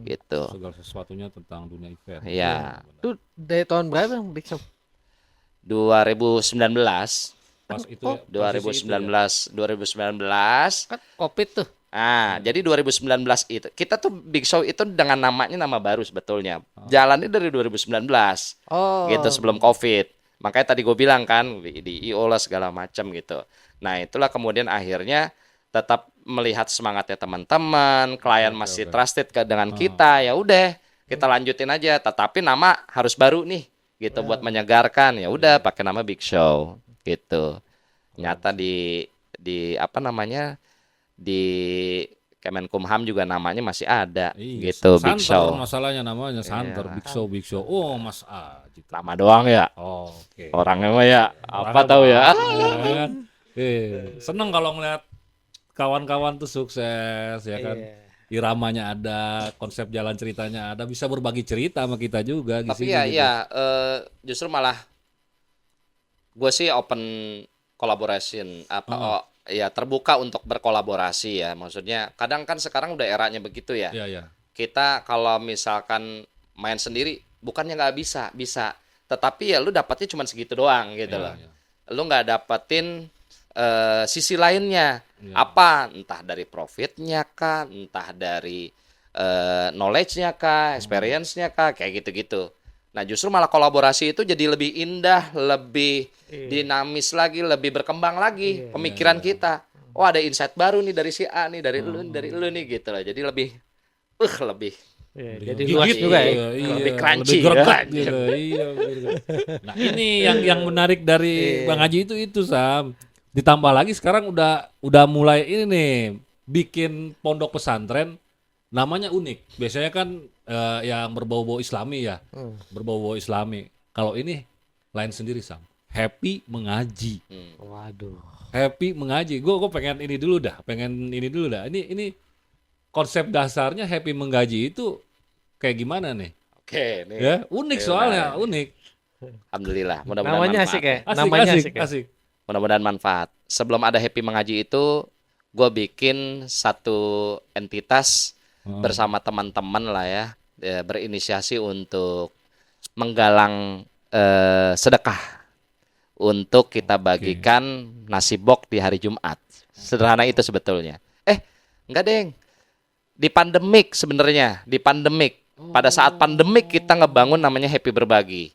gitu. Segala sesuatunya tentang dunia event. Iya. Itu dari tahun berapa bang Big Show? 2019 Pas itu ya, 2019 2019 Kan COVID tuh. jadi 2019 itu kita tuh Big Show itu dengan nama baru sebetulnya. Jalannya dari 2019 Oh. gitu sebelum COVID. Makanya tadi gue bilang kan di IO lah segala macam gitu. Nah, itulah kemudian akhirnya tetap melihat semangatnya teman-teman, klien masih trusted dengan kita, ya udah kita lanjutin aja. Tetapi nama harus baru nih gitu buat menyegarkan. Ya udah pakai nama Big Show gitu. Nyata di apa namanya di Kemenkumham juga namanya masih ada Iya, gitu Big Santer Show. masalahnya namanya Santer, Iya. Big Show. Oh, Mas Aji. Nama doang ya. Oh, oke. Orangnya mah ya apa Orangnya tahu ya. Iya kan? Seneng kalau ngeliat kawan-kawan tuh sukses ya kan. Iya. iramanya ada, konsep jalan ceritanya ada, bisa berbagi cerita sama kita juga di Tapi sini ya gitu. ya justru malah gue sih open collaboration ya terbuka untuk berkolaborasi ya. Maksudnya kadang kan sekarang udah eranya begitu ya. Iya, iya. Kita kalau misalkan main sendiri bukannya nggak bisa, bisa. Tetapi ya lu dapatnya cuma segitu doang gitu Iya, loh. iya. Lu nggak dapetin sisi lainnya. Iya. Apa? Entah dari profitnya kah, entah dari knowledge-nya kah, experience-nya kah, kayak gitu-gitu. Nah, justru malah kolaborasi itu jadi lebih indah, lebih dinamis lagi, lebih berkembang lagi pemikiran kita. Oh, ada insight baru nih dari si A nih, dari lu nih gitu loh. Jadi lebih lebih Jadi luas Gigit juga ya. gitu, iya, lebih crunchy, lebih greget ya. gitu. Iya, bener. Nah, ini yang menarik dari Bang Haji itu Sam. Ditambah lagi sekarang udah mulai ini nih bikin pondok pesantren namanya unik. Biasanya kan yang berbau-bau Islami ya. Berbau-bau Islami. Kalau ini lain sendiri Sam. Happy mengaji. Waduh. Happy mengaji. Gue pengen ini dulu dah. Ini konsep dasarnya happy mengaji itu kayak gimana nih? Oke, nih. Ya, unik soalnya, unik. Alhamdulillah, mudah-mudahan Namanya manfaat. asik ya. Asik, Namanya asik, asik ya. asik. Mudah-mudahan manfaat. Sebelum ada Happy Mengaji itu, gue bikin satu entitas bersama teman-teman lah ya, berinisiasi untuk menggalang sedekah untuk kita bagikan nasi bok di hari Jumat. Sederhana itu sebetulnya. Enggak deng. Di pandemik sebenarnya, pada saat pandemik kita ngebangun namanya Happy Berbagi.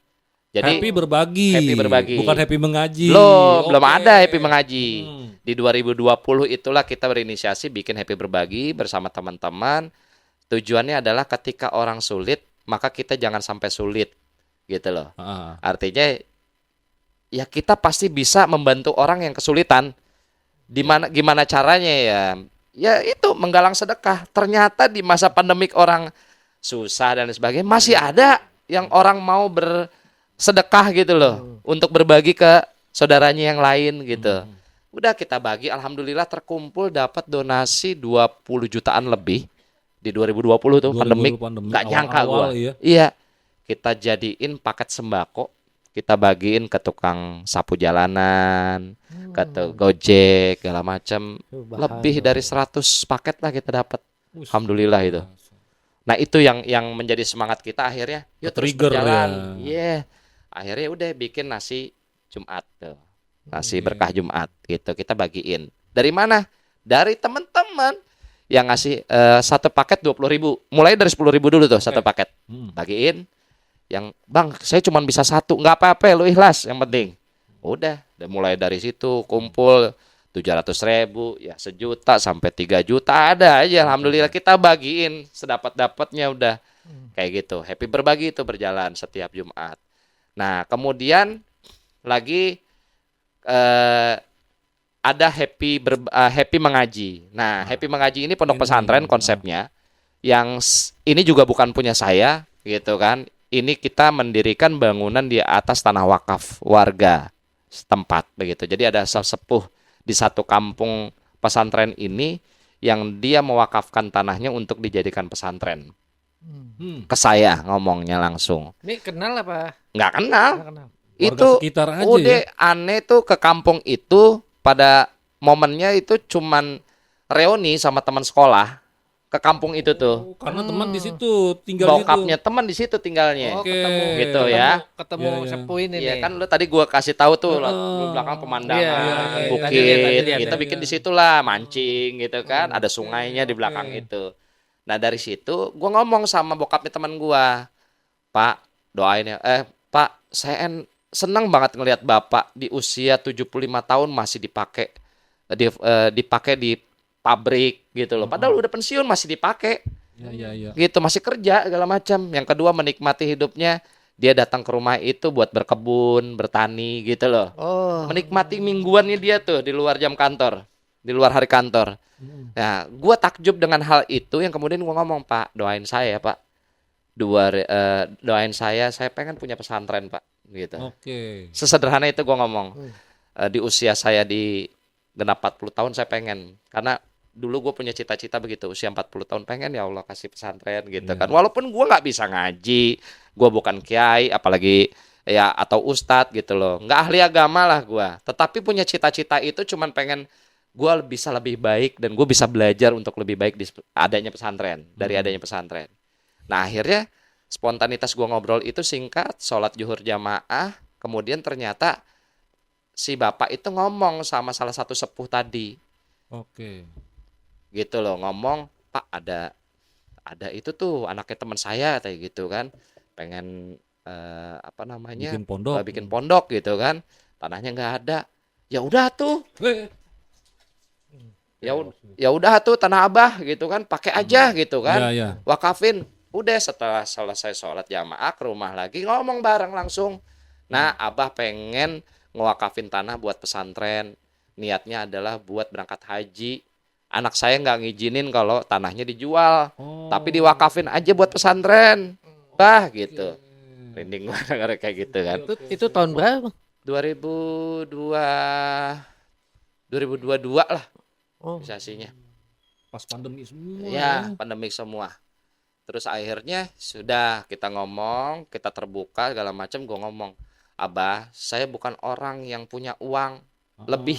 Jadi Happy berbagi. Happy berbagi. Bukan happy mengaji. belum Oke. ada Happy Mengaji. Hmm. Di 2020 itulah kita berinisiasi bikin Happy Berbagi bersama teman-teman. Tujuannya adalah ketika orang sulit, maka kita jangan sampai sulit gitu loh. Ah, Artinya ya kita pasti bisa membantu orang yang kesulitan. Gimana caranya ya? Ya itu menggalang sedekah. Ternyata di masa pandemik orang susah dan sebagainya masih ada yang orang mau bersedekah gitu loh untuk berbagi ke saudaranya yang lain gitu. Udah kita bagi, alhamdulillah terkumpul dapat donasi 20 jutaan lebih di 2020 tuh 2020 pandemik. pandemi, Nggak nyangka awal-awal, gua. iya. Iya. Kita jadiin paket sembako, kita bagiin ke tukang sapu jalanan, ke Gojek, segala macam. Lebih dari 100 paket lah kita dapat. Alhamdulillah itu. Nah, itu yang menjadi semangat kita akhirnya. Yuk terus Ke-trigger berjalan. ya. Iya. Akhirnya udah bikin nasi Jumat tuh. Nasi berkah Jumat gitu. Kita bagiin. Dari mana? Dari teman-teman yang ngasih satu paket 20.000. Mulai dari 10.000 dulu tuh satu paket. Bagiin. Yang bang saya cuma bisa satu, nggak apa-apa lu ikhlas yang penting. Udah mulai dari situ kumpul 700.000 ya 1 juta sampai 3 juta ada aja. Alhamdulillah kita bagiin sedapat-dapatnya udah kayak gitu. Happy berbagi itu berjalan setiap Jumat. Nah kemudian lagi ada happy mengaji. Nah happy mengaji ini pondok pesantren konsepnya. Yang ini juga bukan punya saya gitu kan. Ini kita mendirikan bangunan di atas tanah wakaf warga setempat begitu. Jadi ada sesepuh di satu kampung pesantren ini yang dia mewakafkan tanahnya untuk dijadikan pesantren. Ke saya ngomongnya langsung. Ini kenal apa? Nggak kenal. Nggak kenal. Warga Itu sekitar aja udah ya. aneh tuh ke kampung itu pada momennya itu cuman reuni sama teman sekolah ke kampung itu tuh. Karena teman di situ tinggal Bokapnya teman di situ tinggalnya. Oh, ketemu. Gitu Ketemu- ya. Ketemu Iya, iya. sepuh ini Iya nih. kan lu tadi gua kasih tahu tuh di belakang pemandangan Iya, bukit. tadi lihat, Kita ya. bikin di situlah mancing gitu kan, ada sungainya di belakang itu. Nah, dari situ gua ngomong sama bokapnya teman gua. Pak, doain ya. Pak, saya senang banget ngelihat Bapak di usia 75 tahun masih dipakai dipakai di pabrik gitu loh. Padahal udah pensiun masih dipakai. Iya. Gitu masih kerja segala macam. Yang kedua menikmati hidupnya, dia datang ke rumah itu buat berkebun, bertani gitu loh. Oh. Menikmati mingguannya dia tuh di luar jam kantor, di luar hari kantor. Nah, gua takjub dengan hal itu yang kemudian gua ngomong, Pak, doain saya, Pak. Doain saya pengen punya pesantren, Pak, gitu. Oke. Sesederhana itu gua ngomong. Di usia saya di genap 40 tahun saya pengen, karena dulu gue punya cita-cita begitu, usia 40 tahun pengen ya Allah kasih pesantren gitu Iya. kan. Walaupun gue nggak bisa ngaji, gue bukan kiai, apalagi ya atau ustadz gitu loh, nggak ahli agama lah gue. Tetapi punya cita-cita itu cuman pengen gue bisa lebih baik dan gue bisa belajar untuk lebih baik adanya pesantren, dari adanya pesantren. Nah akhirnya spontanitas gue ngobrol itu singkat, sholat zuhur jamaah, kemudian ternyata si bapak itu ngomong sama salah satu sepuh tadi, Oke. gitu loh, ngomong, Pak ada itu tuh anaknya teman saya kayak gitu kan, pengen apa namanya Bikin pondok. bikin pondok gitu kan, tanahnya nggak ada, ya udah tuh, ya udah tuh tanah abah gitu kan, pakai aja gitu kan, Iya, iya. wakafin. Udah setelah selesai sholat jamaah ke rumah lagi ngomong bareng langsung, nah abah pengen ngewakafin tanah buat pesantren, niatnya adalah buat berangkat haji. Anak saya nggak ngizinin kalau tanahnya dijual, Oh. tapi diwakafin aja buat pesantren. Bah gitu. Rinding banget kayak gitu kan. Itu tahun berapa, Bang? 2022 lah Oh. realisasinya. Pas pandemi semua. Ya, pandemik semua. Terus akhirnya sudah kita ngomong, kita terbuka segala macam, gue ngomong, Abah, saya bukan orang yang punya uang lebih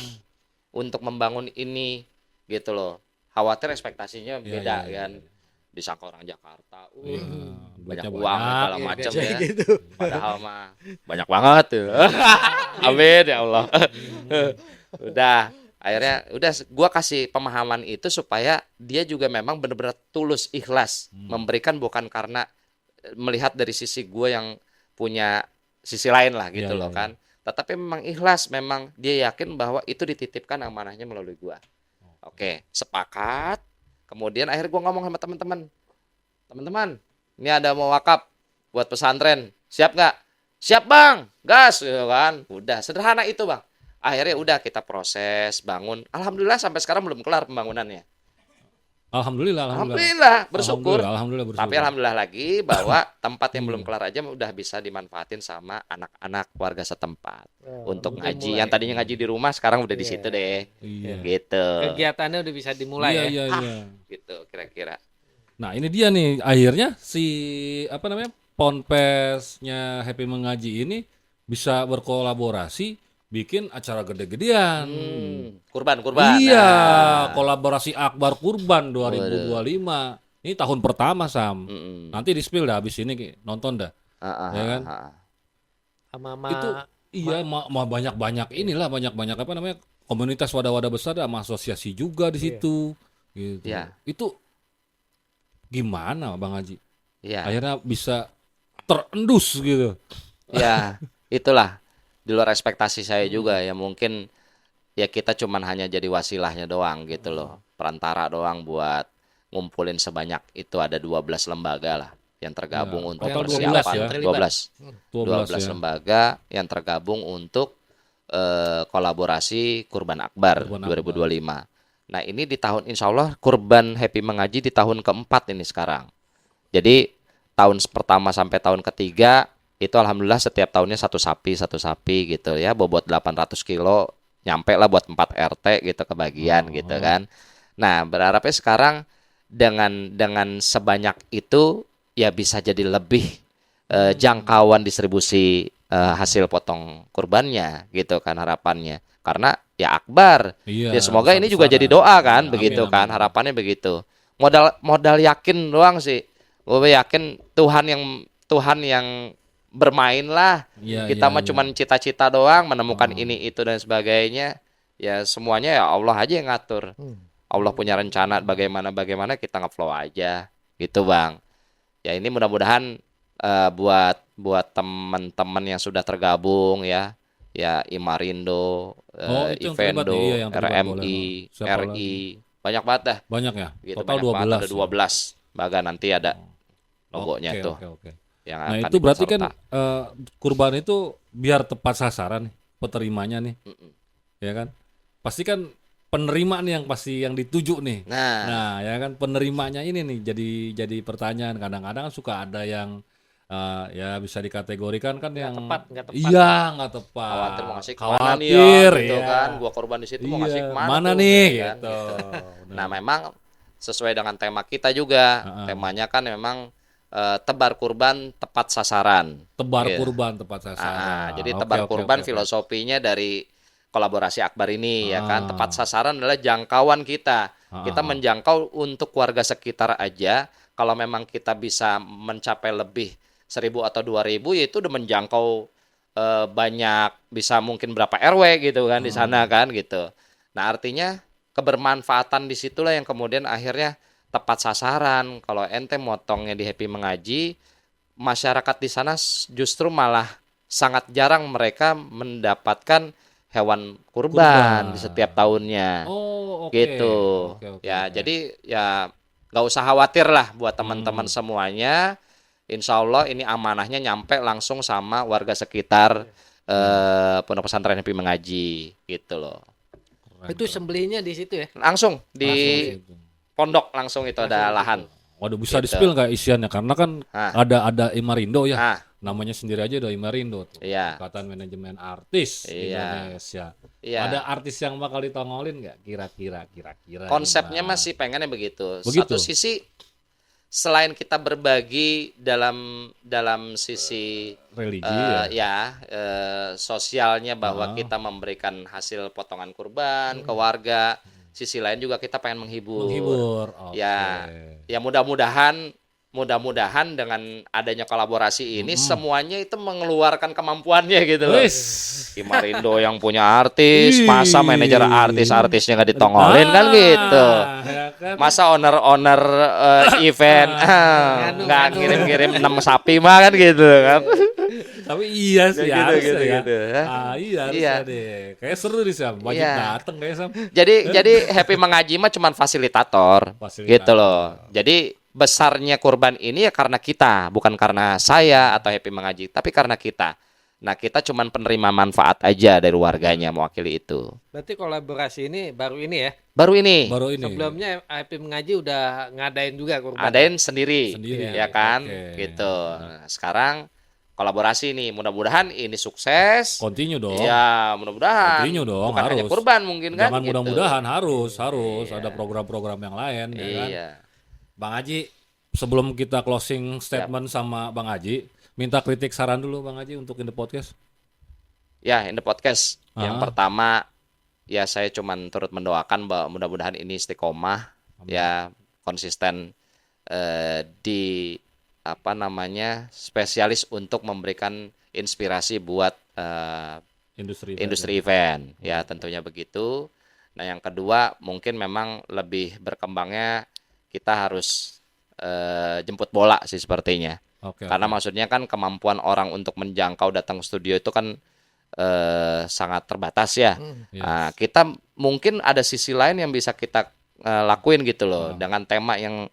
untuk membangun ini gitu loh. Khawatir ekspektasinya Iya, beda iya, kan. Disangka orang Jakarta, Iya, banyak duitnya uang segala Iya, macam biasanya ya. gitu. Padahal mah banyak banget tuh. Amin ya Allah. Udah, akhirnya udah gua kasih pemahaman itu supaya dia juga memang benar-benar tulus, ikhlas memberikan, bukan karena melihat dari sisi gua yang punya sisi lain lah gitu Iya, loh iya, kan. Tetapi memang ikhlas, memang dia yakin bahwa itu dititipkan amanahnya melalui gua. Oke, sepakat. Kemudian akhirnya gua ngomong sama teman-teman. Teman-teman, ini ada mau wakaf buat pesantren. Siap nggak? Siap bang, gas gitu kan. Udah sederhana itu bang. Akhirnya udah kita proses bangun. Alhamdulillah sampai sekarang belum kelar pembangunannya. Alhamdulillah. Alhamdulillah bersyukur. Alhamdulillah bersyukur. Tapi alhamdulillah lagi bahwa tempat yang belum kelar aja udah bisa dimanfaatin sama anak-anak warga setempat untuk ngaji. Yang tadinya ngaji di rumah sekarang udah di situ deh. Iya. Gitu. Kegiatannya udah bisa dimulai Iya, ya. iya, iya. Gitu kira-kira. Nah, ini dia nih akhirnya si apa namanya? Ponpesnya Happy Mengaji ini bisa berkolaborasi bikin acara gede-gedean. Kurban. Iya, Nah. kolaborasi Akbar Kurban 2025. Ini tahun pertama, Sam. Nanti di-spill dah habis ini Ki. Nonton dah. Ya kan? Sama Itu iya banyak-banyak inilah banyak-banyak apa namanya? Komunitas wadah-wadah besar sama asosiasi juga di situ. Gitu. Iya. Itu gimana Bang Haji? Iya. Akhirnya bisa terendus gitu. Ya, itulah di luar ekspektasi saya juga ya, mungkin ya kita cuman hanya jadi wasilahnya doang gitu loh. Perantara doang buat ngumpulin sebanyak itu, ada 12 lembaga lah yang tergabung Ya, untuk total 12 persiapan ya? 12 ya. lembaga yang tergabung untuk kolaborasi Kurban Akbar Kurban 2025. Nah, ini di tahun insya Allah Kurban Happy Mengaji di tahun keempat ini sekarang. Jadi tahun pertama sampai tahun ketiga itu alhamdulillah setiap tahunnya satu sapi gitu ya, bobot 800 kilo, nyampe lah buat 4 RT gitu kebagian gitu kan. Nah, berharapnya sekarang dengan sebanyak itu ya bisa jadi lebih jangkauan distribusi hasil potong kurbannya gitu kan harapannya. Karena ya Akbar. Iya, Ya semoga ini juga besar-besaran. jadi doa kan, Amin, begitu amin, kan, amin. harapannya begitu. Modal yakin doang sih. Gue yakin Tuhan yang bermain lah. Iya, Kita iya, mah iya. cuman cita-cita doang, menemukan ini itu dan sebagainya. Ya semuanya ya Allah aja yang ngatur. Allah punya rencana bagaimana kita ngeflow aja gitu Bang. Ya ini mudah-mudahan buat teman-teman yang sudah tergabung ya Imarindo, Itu yang terlibat Ivendo, nih, iya, yang terlibat, RMI, boleh. Siapa RI, banyak banget dah. Banyak ya? Gitu, Total banyak banget, 12. ada 12. Bahkan nanti ada logonya Oke, tuh oke. yang Nah, akan itu berarti kan diikut kurban itu biar tepat sasaran nih penerimanya nih. Ya kan? Pasti kan penerima nih yang pasti yang dituju nih. Nah, Nah, ya kan penerimanya ini nih jadi pertanyaan. Kadang-kadang suka ada yang ya bisa dikategorikan kan yang nggak tepat. Iya, nggak tepat. Khawatir mau ngasih kemana nih ya, Khawatir, gitu iya. kan. Gua korban di situ mau ngasih Iya, kemana mana tuh, nih ya kan, gitu. Nah, memang sesuai dengan tema kita juga. Heeh. Temanya kan memang tebar kurban tepat sasaran. Tebar Iya. kurban tepat sasaran. Jadi Oke, tebar oke, kurban oke, oke. filosofinya dari kolaborasi Akbar ini ya kan. Ah. Tepat sasaran adalah jangkauan kita. Kita Ah. menjangkau untuk warga sekitar aja. Kalau memang kita bisa mencapai lebih 1.000 atau 2.000 ya itu udah menjangkau banyak, bisa mungkin berapa RW gitu kan di sana kan gitu. Nah, artinya kebermanfaatan disitulah yang kemudian akhirnya tepat sasaran. Kalau ente motongnya di Happy Mengaji, masyarakat di sana justru malah sangat jarang mereka mendapatkan hewan kurban di setiap tahunnya. Oh, oke. Gitu. Oke, Ya, oke. jadi ya nggak usah khawatir lah buat teman-teman semuanya. Insya Allah ini amanahnya nyampe langsung sama warga sekitar Pondok Pesantren Happy Mengaji gitu loh. Itu sembelihnya di situ ya. Langsung di Langsung. pondok langsung itu ada lahan. Waduh, bisa Gitu. di-spill nggak isiannya? Karena kan Ah. ada Imarindo ya. Ah, Namanya sendiri aja udah Imarindo tuh. Iya. Ikatan Manajemen Artis Iya. Indonesia. iya. Ada artis yang bakal ditongolin nggak? Kira-kira. Konsepnya gimana? masih pengennya begitu. Begitu? Satu sisi selain kita berbagi dalam sisi religi sosialnya bahwa kita memberikan hasil potongan kurban ke warga, sisi lain juga kita pengen menghibur. menghibur. Ya, ya mudah-mudahan dengan adanya kolaborasi ini semuanya itu mengeluarkan kemampuannya gitu loh. Wis. Imarindo yang punya artis, Ih. masa manajer artisnya nggak ditongolin kan gitu. Ya kan? Masa owner event nggak ngirim-ngirim 6 sapi mah kan gitu kan. Tapi iya sih Gitu, harus gitu, ya. gitu. Iya harus Iya. deh. Kayak seru nih Sam. Wajib Iya. dateng kayak Sam. Jadi Happy Mengaji mah cuman fasilitator, Fasilitator. gitu loh. Jadi besarnya kurban ini ya karena kita, bukan karena saya atau Happy Mengaji, tapi karena kita. Nah, kita cuman penerima manfaat aja dari warganya mewakili itu. Berarti kolaborasi ini baru ini ya. Baru ini Baru ini. Sebelumnya IP Mengaji udah ngadain juga kurban. adain sendiri, Sendiri, ya kan, oke. gitu. Nah, sekarang kolaborasi nih, mudah-mudahan ini sukses. Continue dong. Ya, mudah-mudahan. Continue dong, Bukan hanya harus. kurban mungkin kan. Jangan gitu. mudah-mudahan harus Iya. ada program-program yang lain ya kan. Iya. Bang Haji, sebelum kita closing statement sama Bang Haji, minta kritik saran dulu Bang Haji untuk In The Podcast. Ya, in the podcast. Yang Ah. pertama, ya saya cuman turut mendoakan bahwa mudah-mudahan ini istiqomah, ya konsisten di spesialis untuk memberikan inspirasi buat industri event. Ya, tentunya begitu. Nah, yang kedua mungkin memang lebih berkembangnya kita harus jemput bola sih sepertinya. Oke. Karena maksudnya kan kemampuan orang untuk menjangkau datang ke studio itu kan sangat terbatas ya. Yes. Nah, kita mungkin ada sisi lain yang bisa kita lakuin gitu loh dengan tema yang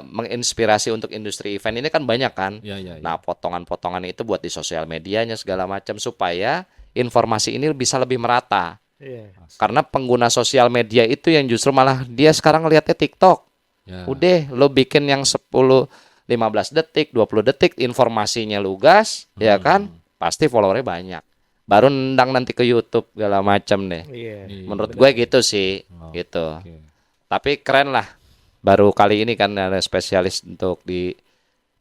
menginspirasi untuk industri event ini kan banyak kan. Ya. Nah, potongan-potongan itu buat di sosial medianya segala macam supaya informasi ini bisa lebih merata. Iya. Karena pengguna sosial media itu yang justru malah dia sekarang ngeliatnya TikTok. Ya. Udah lo bikin yang 10, 15 detik, 20 detik informasinya lugas, ya kan? Pasti followernya banyak. Baru nendang nanti ke YouTube segala macam deh. Iya. Iya. Menurut gue gitu sih, Oh, gitu. Oke. Tapi keren lah. Baru kali ini kan ada spesialis untuk di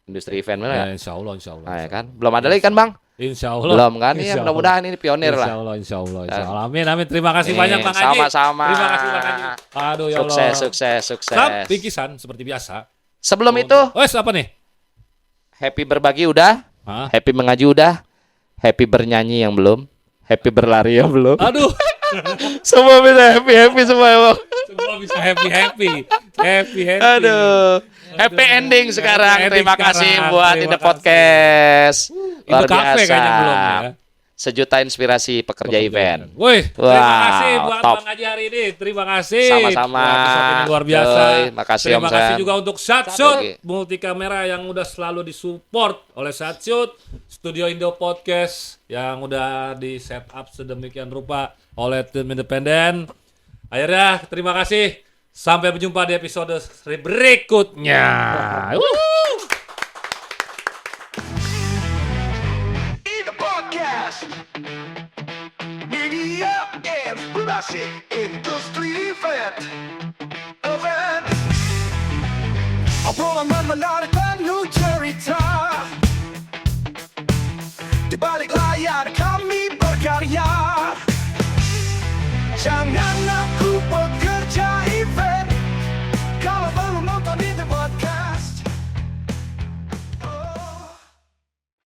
industri event mana ya? Ya, insya Allah. Nah, ya kan? Belum ada lagi kan, Bang? Insya Allah. Belum kan? Insya Ya, Allah. mudah-mudahan ini pionir Insya lah. Allah, insya Allah, insya Allah. Amin, amin. Terima kasih banyak Bang Haji. Sama-sama. Terima kasih Bang Haji. Aduh ya Allah. Sukses. Sam, bingkisan seperti biasa. Sebelum itu, Wes apa nih? happy berbagi udah, Hah? happy mengaji udah, happy bernyanyi yang belum, happy berlari yang belum. Aduh, Semua bisa happy semua emang. semua bisa happy. Aduh. Happy ending sekarang. Happy ending Terima kasih sekarang. buat Terima In The kasih. Podcast. Itu kafe kayaknya belum ya. Sejuta inspirasi pekerja event. Woi, terima Wah, kasih buat top. Bang Haji hari ini. Terima kasih. Sama-sama. Episode ini luar biasa. Coy, makasih, Terima Om kasih Sam. juga untuk Satsut Oke. multi kamera yang udah selalu disupport oleh Satsut, Studio Indo Podcast yang udah di setup sedemikian rupa oleh tim independen. Akhirnya terima kasih. Sampai berjumpa di episode berikutnya. Wuhu. Asik industri event. Obrolan menarik